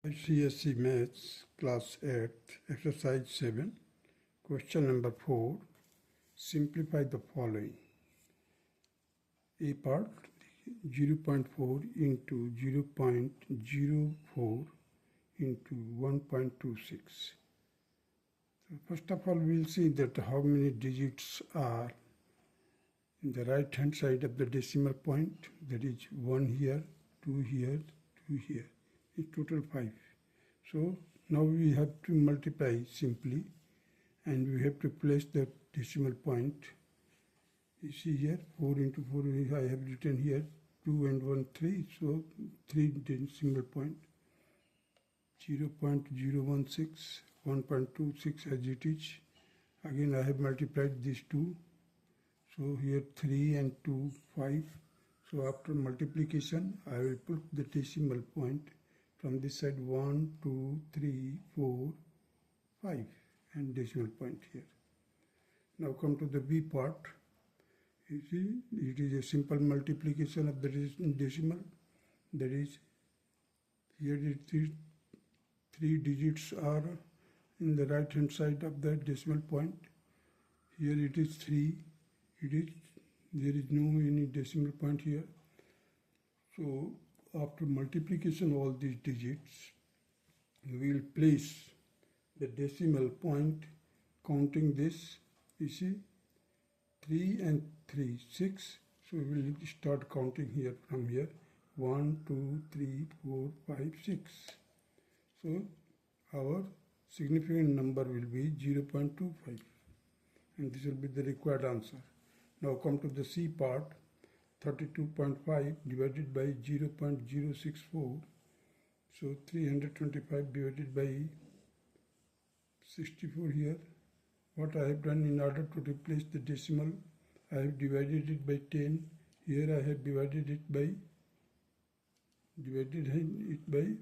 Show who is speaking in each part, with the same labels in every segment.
Speaker 1: ICSE Maths Class 8, Exercise 7, Question number 4. Simplify the following. A part 0.4 into 0.04 into 1.26. So first of all, we'll see that how many digits are in the right hand side of the decimal point. That is 1 here, 2 here, 2 here. It's total 5. So now we have to multiply simply, and we have to place the decimal point. You see here 4 into 4, I have written here 2 and 1 3, so 3 decimal point. 0.016, 1.26 as it is. Again I have multiplied these two, so here 3 and 2 5. So after multiplication I will put the decimal point from this side 1 2 3 4 5 and decimal point here. Now come to the B part. You see, it is a simple multiplication of the decimal. That is, here it is 3 digits are in the right hand side of the decimal point. Here it is 3. There is no any decimal point here. So after multiplication of all these digits, we will place the decimal point counting this. You see, 3 and 3, 6. So we will start counting here from here. 1, 2, 3, 4, 5, 6. So our significant number will be 0.25, and this will be the required answer. Now come to the C part. 32.5 divided by 0.064. So 325 divided by 64 here. What I have done, in order to replace the decimal, I have divided it by 10. Here I have divided it by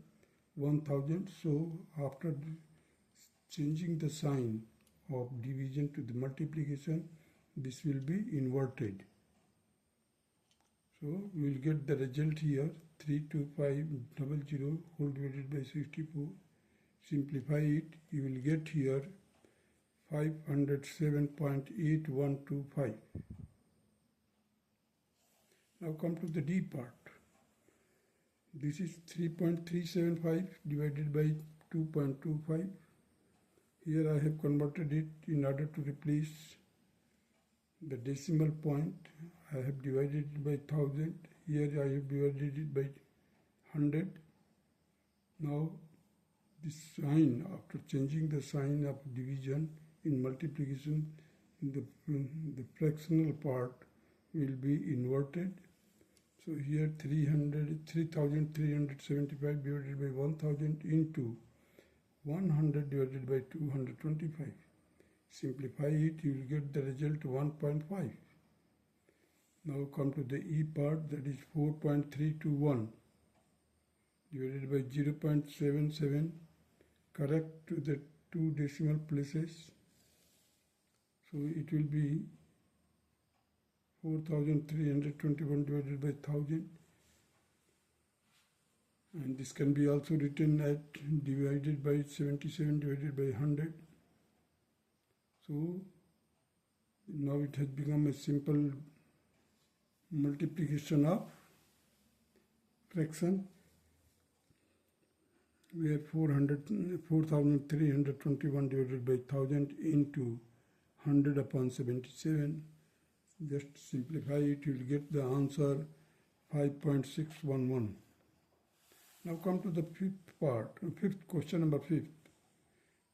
Speaker 1: 1000. So after changing the sign of division to the multiplication, this will be inverted. So we will get the result here, 32500 whole divided by 64. Simplify it, you will get here 507.8125. Now come to the D part. This is 3.375 divided by 2.25. Here I have converted it in order to replace the decimal point. I have divided it by 1000. Here I have divided it by 100. Now this sign, after changing the sign of division in multiplication, the fractional part will be inverted. So here 3375 divided by 1000 into 100 divided by 225. Simplify it, you will get the result 1.5. Now come to the E part, that is 4.321 divided by 0.77. Correct to the 2 decimal places. So it will be 4321 divided by 1000. And this can be also written as divided by 77 divided by 100. So now it has become a simple multiplication of fraction, where 4321 divided by 1000 into 100 upon 77. Just simplify it, you will get the answer 5.611. Now come to the fifth part, question number 5.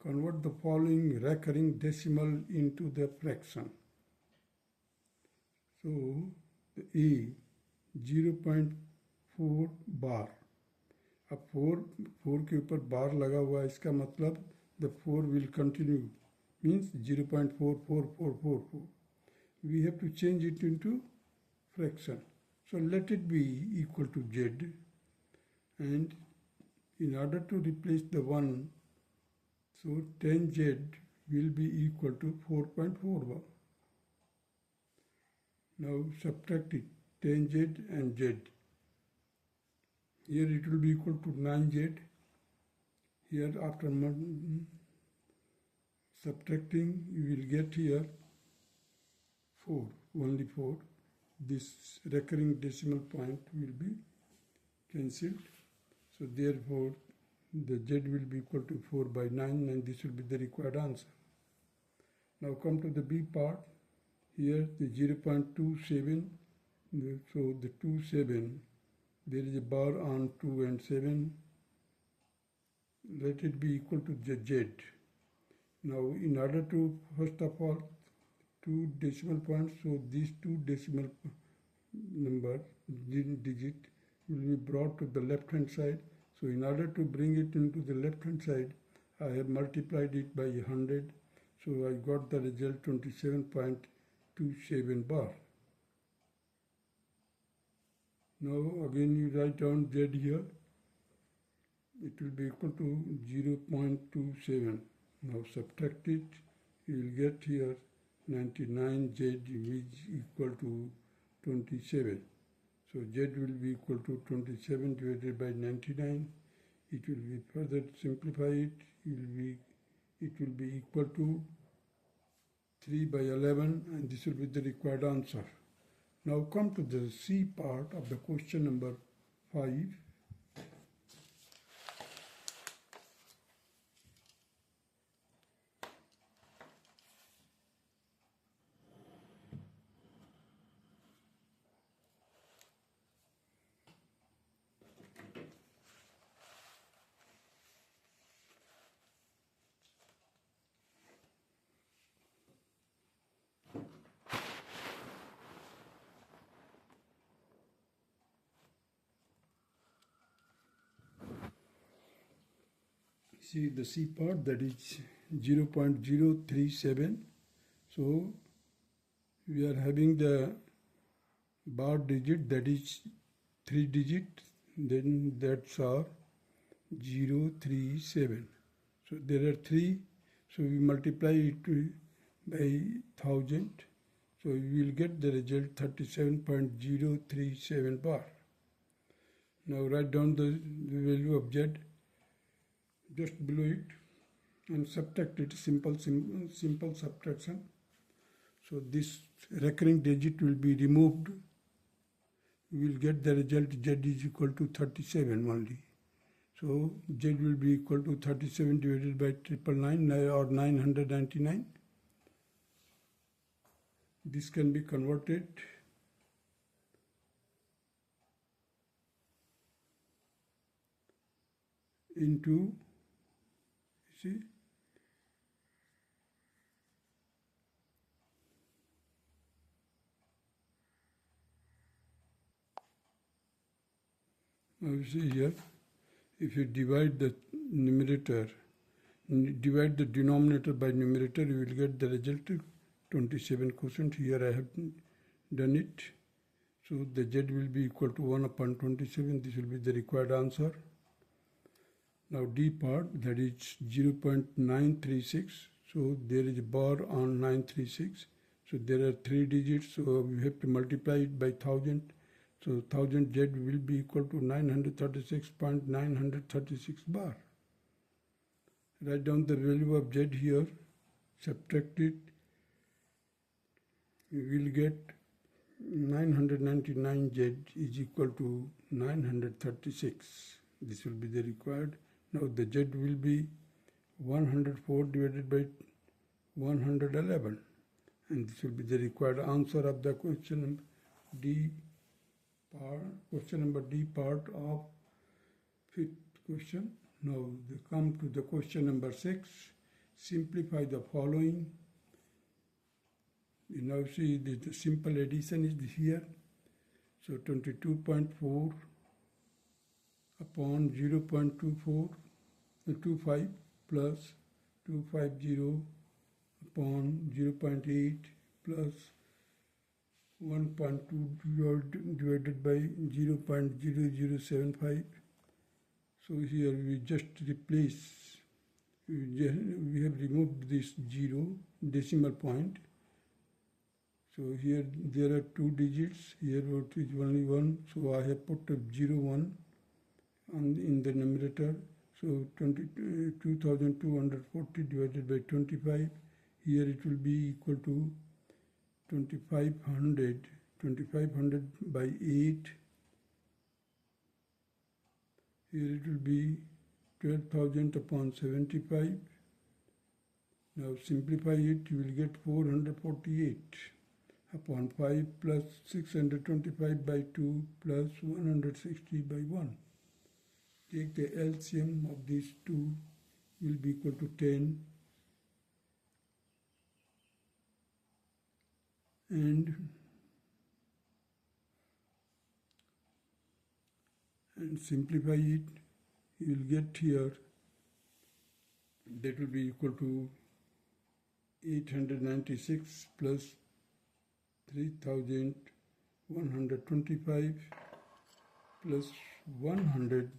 Speaker 1: Convert the following recurring decimal into the fraction. So the A 0.4 बार. अब 4 के ऊपर बार लगा हुआ है, इसका मतलब the 4 will continue, means 0.44444. We have to change it into fraction. So let it be equal to Z, and in order to replace the 1, so 10Z will be equal to 4.41. Now subtract it, 10Z and Z. Here it will be equal to 9Z. Here after subtracting, you will get here 4, only 4. This recurring decimal point will be cancelled. So therefore, the Z will be equal to 4 by 9, and this will be the required answer. Now come to the B part. Here the 0.27, so the 27, there is a bar on 2 and 7. Let it be equal to the Z. Now in order to, first of all, 2 decimal points, so these 2 decimal number digit will be brought to the left hand side. So in order to bring it into the left hand side, I have multiplied it by 100. So I got the result 27.27 bar. Now again you write down Z here. It will be equal to 0.27. Now subtract it. You will get here 99 Z is equal to 27. So Z will be equal to 27 divided by 99. It will be further simplified. It will be equal to 3 by 11, and this will be the required answer. Now come to the C part of the question number 5. See the C part, that is 0.037. So we are having the bar digit, that is 3 digit, then that's our 037. So there are 3, so we multiply it by 1000. So we will get the result 37.037 bar. Now write down the value of Z just below it and subtract it, simple subtraction. So this recurring digit will be removed. We will get the result Z is equal to 37 only. So Z will be equal to 37 divided by 999 or 999. This can be converted into, see, now you see here, if you divide the denominator by numerator, you will get the result 27 quotient. Here I have done it. So the Z will be equal to 1 upon 27. This will be the required answer. Now D part, that is 0.936. So there is a bar on 936. So there are 3 digits. So we have to multiply it by 1000. So 1000 Z will be equal to 936.936 bar. Write down the value of Z here. Subtract it. We will get 999 Z is equal to 936. This will be the required. Now the Z will be 104 divided by 111, and this will be the required answer of the question D part, question number D part of 5th question. Now they come to the question number 6. Simplify the following. You now see the simple addition is here. So 22.4 upon 0.25 plus 250 upon 0.8 plus 1.2 divided by 0.0075. So here we just replace, we have removed this 0 decimal point. So here there are 2 digits, here it is only 1, so I have put a 0 1 in the numerator. So 2240 divided by 25. Here it will be equal to 2500. 2500 by 8. Here it will be 12,000 upon 75. Now simplify it, you will get 448 upon 5 plus 625 by 2 plus 160 by 1. Take the LCM of these two, will be equal to 10. And simplify it, you will get here, that will be equal to 896 plus 3,125 plus 100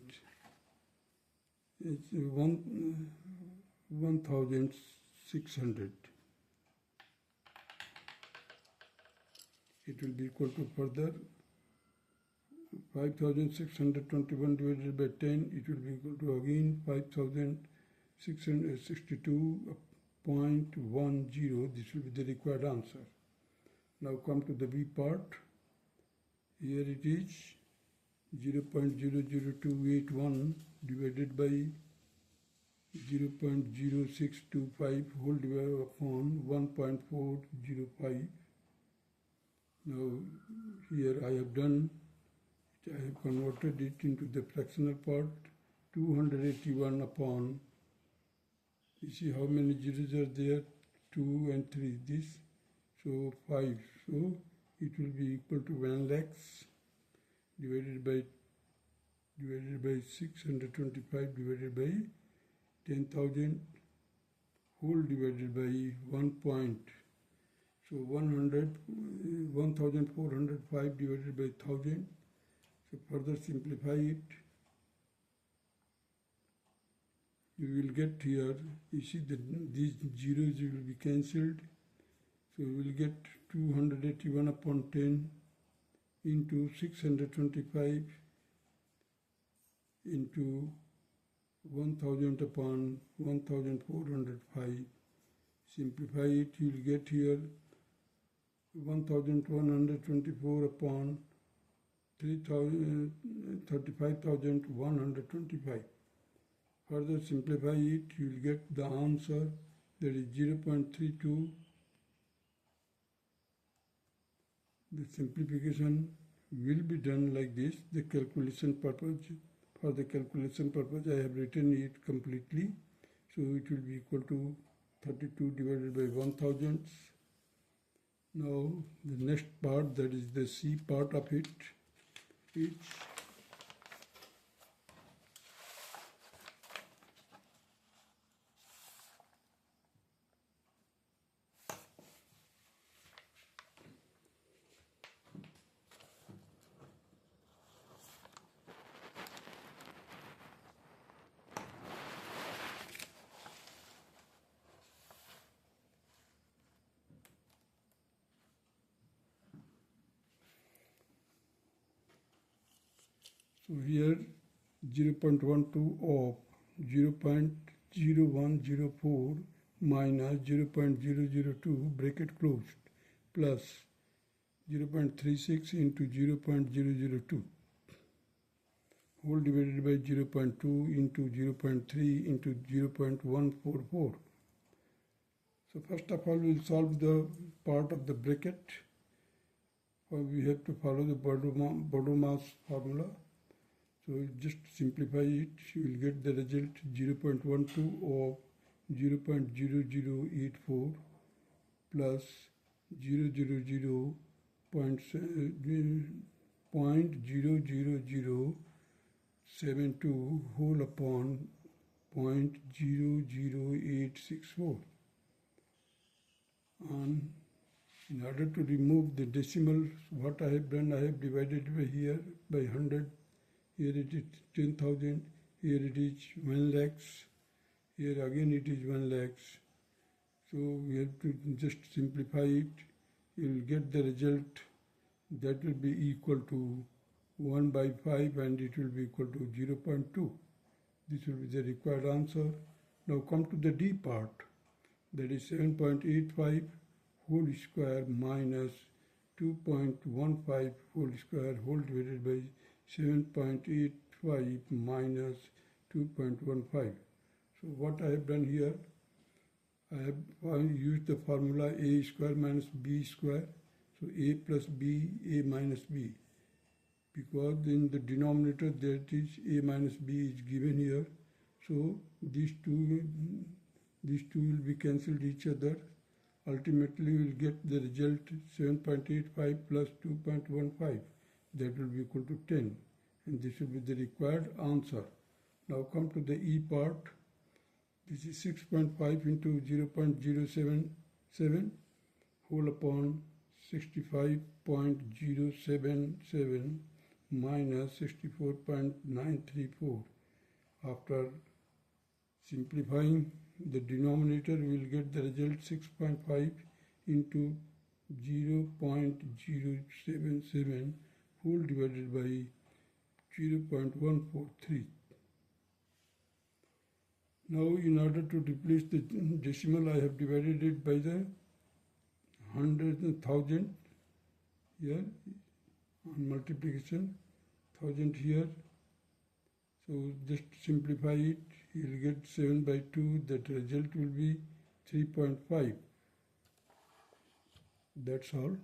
Speaker 1: is 1,600. It will be equal to further 5,621 divided by 10. It will be equal to again 5,662.10. This will be the required answer. Now come to the B part. Here it is 0.00281 divided by 0.0625 whole divided upon 1.405. Now here I have converted it into the fractional part. 281 upon, you see how many zeros are there? 2 and 3, this, so 5. So it will be equal to 1 lakhs divided by 625 divided by 10,000 whole divided by 1 point. So 1,405 divided by 1,000. So further simplify it. You will get here, you see that these zeros will be cancelled. So we will get 281 upon 10 into 625 into 1,000 upon 1,405. Simplify it, you will get here 1,124 upon 35,125. Further simplify it, you will get the answer, that is 0.32. The simplification will be done like this. The calculation purpose, for the calculation purpose, I have written it completely. So it will be equal to 32 divided by 1,000. Now the next part, that is the C part of it, is so here 0.12 of 0.0104 minus 0.002 bracket closed plus 0.36 into 0.002 whole divided by 0.2 into 0.3 into 0.144. So first of all, we will solve the part of the bracket. We have to follow the Bordo-Mass formula. So just simplify it, you will get the result 0.12 of 0.0084 plus 0.00072 whole upon 0.00864. And in order to remove the decimals, what I have done, I have divided by here by 100. Here it is 10,000, here it is 1 lakhs, here again it is 1 lakhs. So we have to just simplify it. You will get the result that will be equal to 1 by 5 and it will be equal to 0.2. This will be the required answer. Now come to the D part. That is 7.85 whole square minus 2.15 whole square whole divided by 7.85 minus 2.15. So what I have done here, I have used the formula a square minus b square. So a plus b, a minus b. Because in the denominator that is a minus b is given here. So these two will be cancelled each other. Ultimately we will get the result 7.85 plus 2.15. That will be equal to 10. And this will be the required answer. Now come to the E part. This is 6.5 into 0.077 whole upon 65.077 minus 64.934. After simplifying the denominator, we will get the result 6.5 into 0.077 whole divided by 0.143. Now in order to replace the decimal, I have divided it by the hundred and thousand here on multiplication, 1000 here. So just simplify it, you will get 7 by 2, that result will be 3.5. That's all.